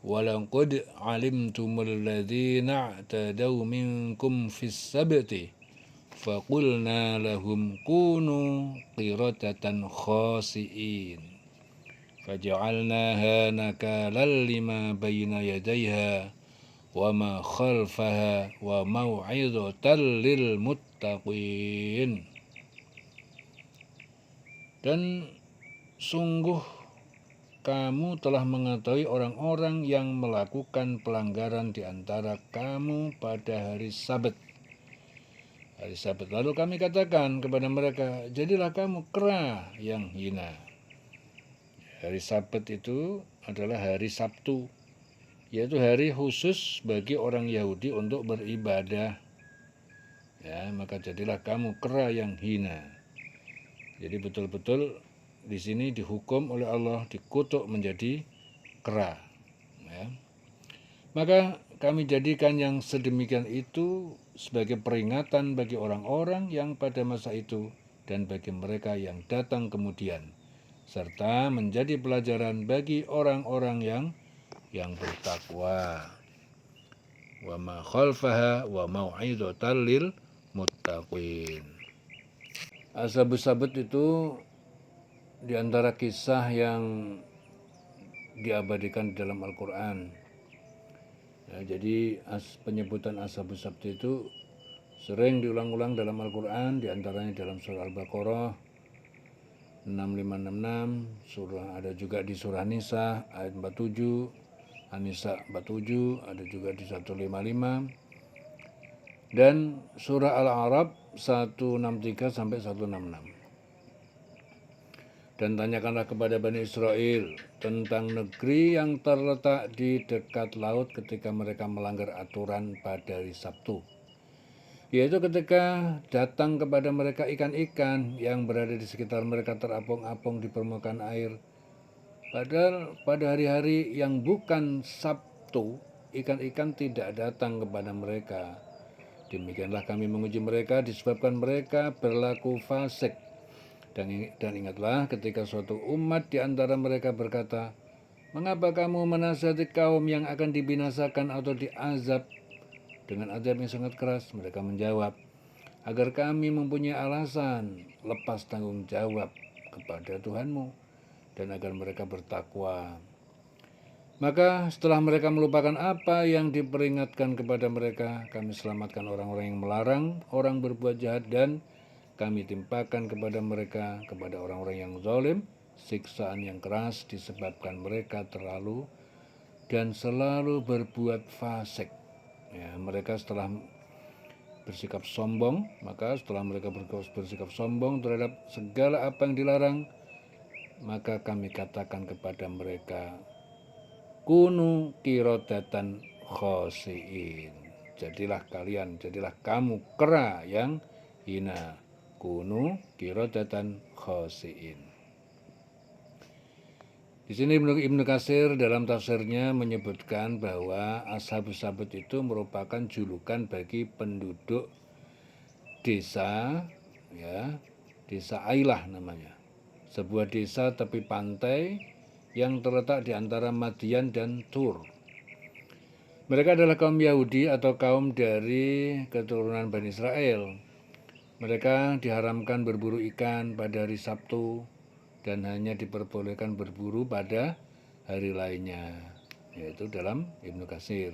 walaqad alimtumul ladzina i'tadaw minkum fis sabti faqulna lahum kunu qiradatan khasi'in faj'alnaha nakalan lima bayna yadayha wa ma khalfaha wa mau'izatan lil muttaqin. Dan sungguh kamu telah mengetahui orang-orang yang melakukan pelanggaran di antara kamu pada hari Sabat. Hari Sabat. Lalu kami katakan kepada mereka, jadilah kamu kera yang hina. Hari Sabat itu adalah hari Sabtu, yaitu hari khusus bagi orang Yahudi untuk beribadah. Ya, maka jadilah kamu kera yang hina. Jadi betul-betul di sini dihukum oleh Allah, dikutuk menjadi kera. Ya. Maka kami jadikan yang sedemikian itu sebagai peringatan bagi orang-orang yang pada masa itu dan bagi mereka yang datang kemudian, serta menjadi pelajaran bagi orang-orang yang bertakwa. Wa ma khalfaha wa mau'izatan lil muttaqin. Ashabus Sabat itu di antara kisah yang diabadikan dalam Al-Quran. Ya, jadi penyebutan Ashabus Sabt itu sering diulang-ulang dalam Al-Quran, di antaranya dalam surah Al-Baqarah 6566, ada juga di surah Nisa ayat 47, An-Nisa 47, ada juga di 155, dan surah Al-A'raf 163 sampai 166. Dan tanyakanlah kepada Bani Israel tentang negeri yang terletak di dekat laut ketika mereka melanggar aturan pada hari Sabtu. Yaitu ketika datang kepada mereka ikan-ikan yang berada di sekitar mereka terapung-apung di permukaan air. Padahal pada hari-hari yang bukan Sabtu, ikan-ikan tidak datang kepada mereka. Demikianlah kami menguji mereka disebabkan mereka berlaku fasik. Dan ingatlah ketika suatu umat di antara mereka berkata, mengapa kamu menasihati kaum yang akan dibinasakan atau diazab dengan azab yang sangat keras? Mereka menjawab, agar kami mempunyai alasan lepas tanggung jawab kepada Tuhanmu dan agar mereka bertakwa. Maka setelah mereka melupakan apa yang diperingatkan kepada mereka, kami selamatkan orang-orang yang melarang orang berbuat jahat dan kami timpakan kepada mereka, kepada orang-orang yang zalim, siksaan yang keras disebabkan mereka terlalu dan selalu berbuat fasik. Ya, mereka setelah bersikap sombong, maka setelah mereka bersikap sombong terhadap segala apa yang dilarang, maka kami katakan kepada mereka, kunu qiradatan khasiin. Jadilah kamu kera yang hina. Kunu qiradatan khasiin. Di sini Ibnu Katsir dalam tafsirnya menyebutkan bahwa Ashabus Sabat itu merupakan julukan bagi penduduk desa, ya, desa Ailah namanya. Sebuah desa tepi pantai yang terletak di antara Madian dan Tur. Mereka adalah kaum Yahudi atau kaum dari keturunan Bani Israel. Mereka diharamkan berburu ikan pada hari Sabtu dan hanya diperbolehkan berburu pada hari lainnya, yaitu dalam Ibnu Katsir.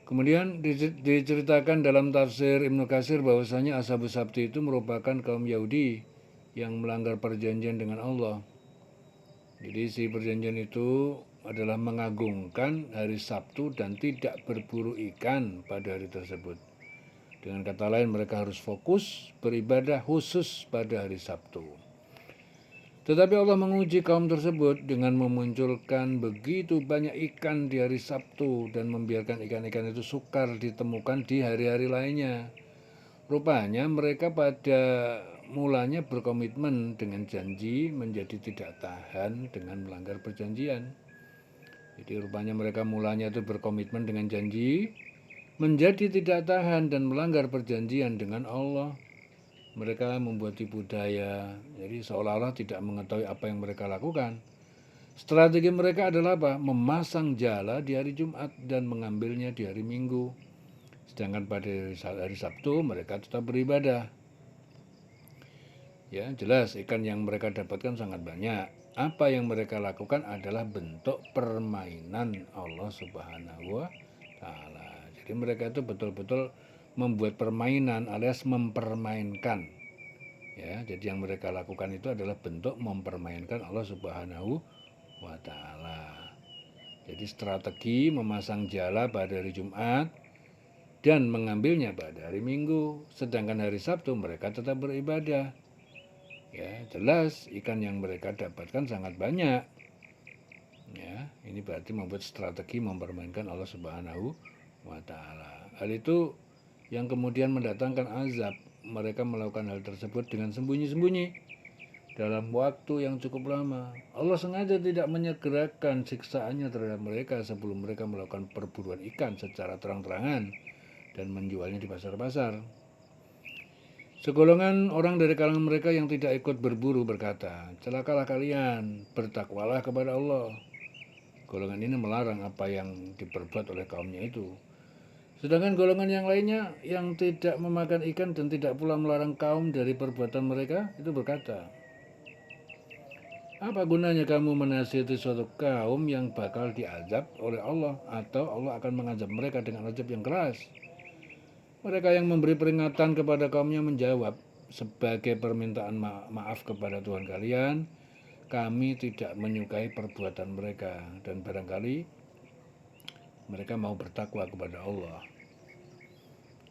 Kemudian diceritakan dalam tafsir Ibnu Katsir bahwasanya Ashabus Sabt itu merupakan kaum Yahudi yang melanggar perjanjian dengan Allah. Jadi si perjanjian itu adalah mengagungkan hari Sabtu dan tidak berburu ikan pada hari tersebut. Dengan kata lain, mereka harus fokus beribadah khusus pada hari Sabtu. Tetapi Allah menguji kaum tersebut dengan memunculkan begitu banyak ikan di hari Sabtu dan membiarkan ikan-ikan itu sukar ditemukan di hari-hari lainnya. Rupanya mereka pada mulanya berkomitmen dengan janji menjadi tidak tahan dengan melanggar perjanjian. Jadi rupanya mereka mulanya itu berkomitmen dengan janji menjadi tidak tahan dan melanggar perjanjian dengan Allah. Mereka membuat tipu daya, jadi seolah-olah tidak mengetahui apa yang mereka lakukan. Strategi mereka adalah apa? Memasang jala di hari Jumat dan mengambilnya di hari Minggu. Sedangkan pada hari Sabtu mereka tetap beribadah. Ya, jelas ikan yang mereka dapatkan sangat banyak. Apa yang mereka lakukan adalah bentuk permainan Allah Subhanahu wa taala. Jadi mereka itu betul-betul membuat permainan alias mempermainkan. Ya, jadi yang mereka lakukan itu adalah bentuk mempermainkan Allah Subhanahu wa taala. Jadi strategi memasang jala pada hari Jumat dan mengambilnya pada hari Minggu, sedangkan hari Sabtu mereka tetap beribadah. Ya, jelas ikan yang mereka dapatkan sangat banyak. Ya, ini berarti membuat strategi mempermainkan Allah Subhanahu wa taala. Hal itu yang kemudian mendatangkan azab. Mereka melakukan hal tersebut dengan sembunyi-sembunyi dalam waktu yang cukup lama. Allah sengaja tidak menyegerakan siksaannya terhadap mereka sebelum mereka melakukan perburuan ikan secara terang-terangan dan menjualnya di pasar-pasar. Segolongan orang dari kalangan mereka yang tidak ikut berburu berkata, celakalah kalian, bertakwalah kepada Allah. Golongan ini melarang apa yang diperbuat oleh kaumnya itu. Sedangkan golongan yang lainnya yang tidak memakan ikan dan tidak pula melarang kaum dari perbuatan mereka itu berkata, apa gunanya kamu menasihati suatu kaum yang bakal diazab oleh Allah atau Allah akan mengazab mereka dengan azab yang keras? Mereka yang memberi peringatan kepada kaumnya menjawab, sebagai permintaan maaf kepada Tuhan kalian, kami tidak menyukai perbuatan mereka dan barangkali mereka mau bertakwa kepada Allah.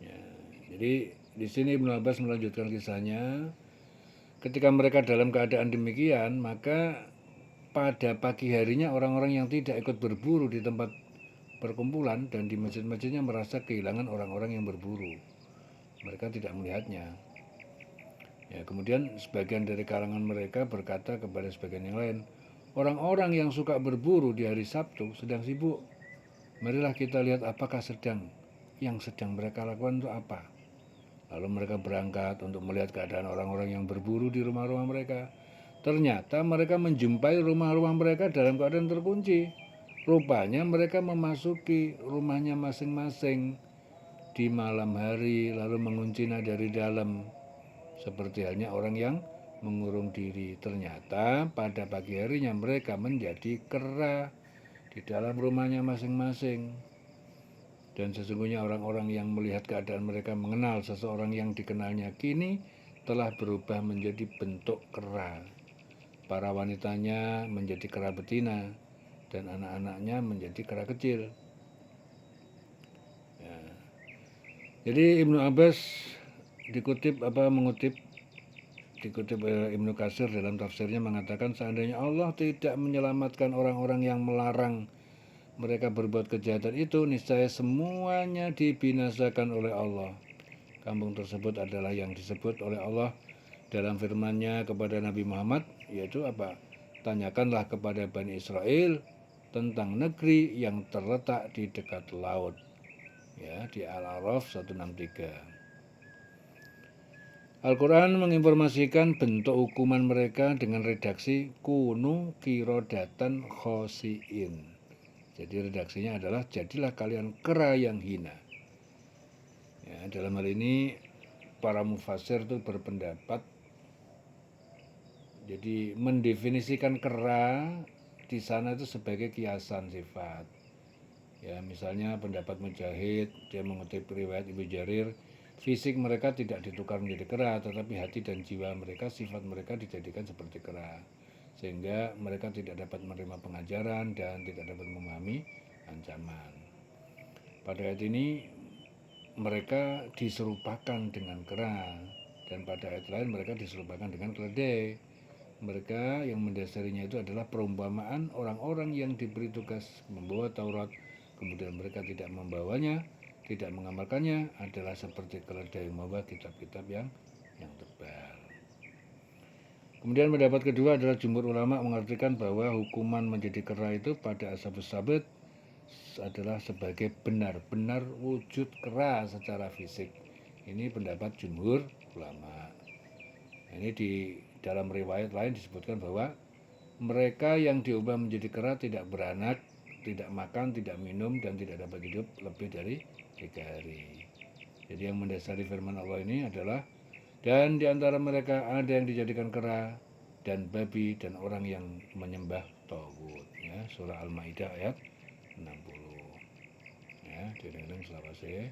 Ya, jadi di sini Ibnu Abbas melanjutkan kisahnya. Ketika mereka dalam keadaan demikian, maka pada pagi harinya orang-orang yang tidak ikut berburu di tempat perkumpulan dan di masjid-masjidnya merasa kehilangan orang-orang yang berburu. Mereka tidak melihatnya. Ya, kemudian sebagian dari kalangan mereka berkata kepada sebagian yang lain, orang-orang yang suka berburu di hari Sabtu sedang sibuk. Marilah kita lihat apakah yang sedang mereka lakukan itu apa. Lalu mereka berangkat untuk melihat keadaan orang-orang yang berburu di rumah-rumah mereka. Ternyata mereka menjumpai rumah-rumah mereka dalam keadaan terkunci. Rupanya mereka memasuki rumahnya masing-masing di malam hari lalu menguncinya dari dalam. Seperti halnya orang yang mengurung diri. Ternyata pada pagi harinya mereka menjadi kera di dalam rumahnya masing-masing. Dan sesungguhnya orang-orang yang melihat keadaan mereka mengenal seseorang yang dikenalnya kini telah berubah menjadi bentuk kera. Para wanitanya menjadi kera betina dan anak-anaknya menjadi kera kecil. Ya. Jadi Ibnu Abbas mengutip Ibnu Katsir dalam tafsirnya mengatakan seandainya Allah tidak menyelamatkan orang-orang yang melarang mereka berbuat kejahatan itu, niscaya semuanya dibinasakan oleh Allah. Kampung tersebut adalah yang disebut oleh Allah dalam firman-Nya kepada Nabi Muhammad, yaitu apa? Tanyakanlah kepada Bani Israel tentang negeri yang terletak di dekat laut. Ya, di Al-A'raf 163. Al-Quran menginformasikan bentuk hukuman mereka dengan redaksi kunu kirodatan khosiin. Jadi redaksinya adalah jadilah kalian kera yang hina. Ya, dalam hal ini para mufassir itu berpendapat, jadi mendefinisikan kera di sana itu sebagai kiasan sifat. Ya, misalnya pendapat Mujahid, dia mengutip riwayat Ibnu Jarir, fisik mereka tidak ditukar menjadi kera, tetapi hati dan jiwa mereka, sifat mereka dijadikan seperti kera. Sehingga mereka tidak dapat menerima pengajaran dan tidak dapat memahami ancaman. Pada ayat ini mereka diserupakan dengan kera, dan pada ayat lain mereka diserupakan dengan keledai. Mereka yang mendasarinya itu adalah perumpamaan orang-orang yang diberi tugas membawa Taurat, kemudian mereka tidak membawanya, tidak mengamalkannya, adalah seperti keledai membawa kitab-kitab yang tebal. Kemudian pendapat kedua adalah jumhur ulama mengartikan bahwa hukuman menjadi kera itu pada Ashabus Sabat adalah sebagai benar-benar wujud kera secara fisik. Ini pendapat jumhur ulama. Ini di dalam riwayat lain disebutkan bahwa mereka yang diubah menjadi kera tidak beranak, tidak makan, tidak minum, dan tidak dapat hidup lebih dari 3 hari. Jadi yang mendasari firman Allah ini adalah, dan di antara mereka ada yang dijadikan kera dan babi dan orang yang menyembah Tauhid. Ya, surah Al-Maidah ayat 60. Ya, didengarkan selawase.